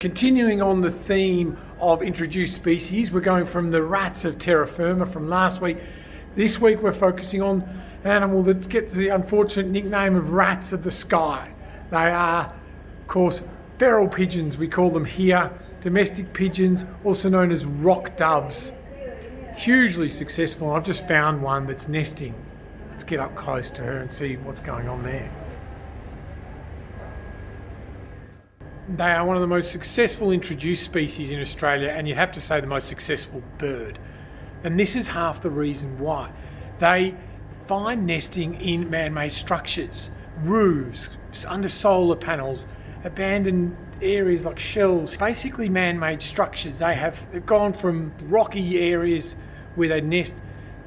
Continuing on the theme of introduced species, we're going from the rats of terra firma from last week. This week we're focusing on an animal that gets the unfortunate nickname of rats of the sky. They are, of course, feral pigeons, we call them here. Domestic pigeons, also known as rock doves. Hugely successful. I've just found one that's nesting. Let's get up close to her and see what's going on there. They are one of the most successful introduced species in Australia, and you'd have to say the most successful bird. And this is half the reason why. They find nesting in man-made structures, roofs, under solar panels, abandoned areas like shelves, basically man-made structures. They've gone from rocky areas where they nest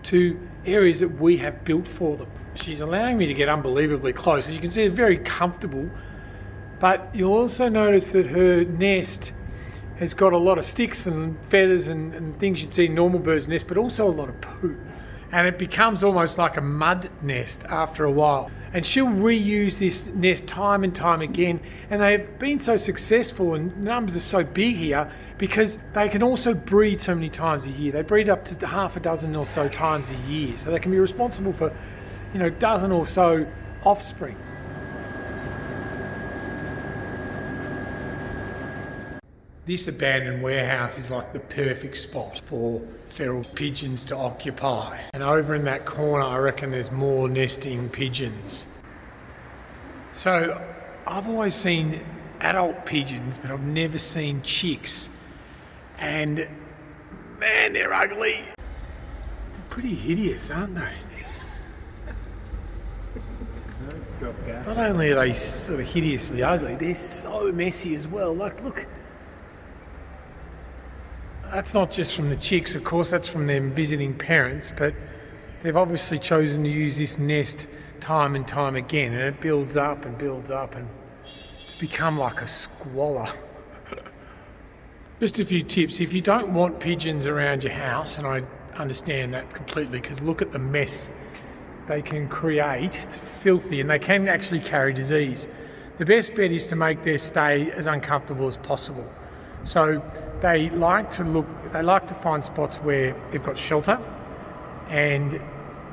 to areas that we have built for them. She's allowing me to get unbelievably close. As you can see, they're very comfortable, but you'll also notice that her nest has got a lot of sticks and feathers and things you'd see in normal birds' nest, but also a lot of poo. And it becomes almost like a mud nest after a while. And she'll reuse this nest time and time again. And they've been so successful and numbers are so big here because they can also breed so many times a year. They breed up to half a dozen or so times a year. So they can be responsible for, a dozen or so offspring. This abandoned warehouse is like the perfect spot for feral pigeons to occupy. And over in that corner, I reckon there's more nesting pigeons. So I've always seen adult pigeons, but I've never seen chicks. And man, they're ugly. They're pretty hideous, aren't they? Not only are they sort of hideously ugly, they're so messy as well. Like, look. That's not just from the chicks, of course, that's from them visiting parents, but they've obviously chosen to use this nest time and time again, and it builds up and builds up, and it's become like a squalor. Just a few tips. If you don't want pigeons around your house, and I understand that completely, because look at the mess they can create. It's filthy, and they can actually carry disease. The best bet is to make their stay as uncomfortable as possible. So they like to find spots where they've got shelter and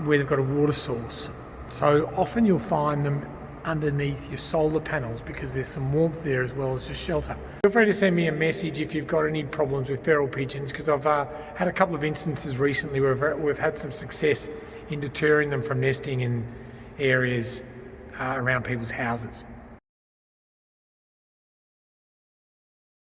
where they've got a water source. So often you'll find them underneath your solar panels because there's some warmth there as well as just shelter. Feel free to send me a message if you've got any problems with feral pigeons, because I've had a couple of instances recently where we've had some success in deterring them from nesting in areas around people's houses.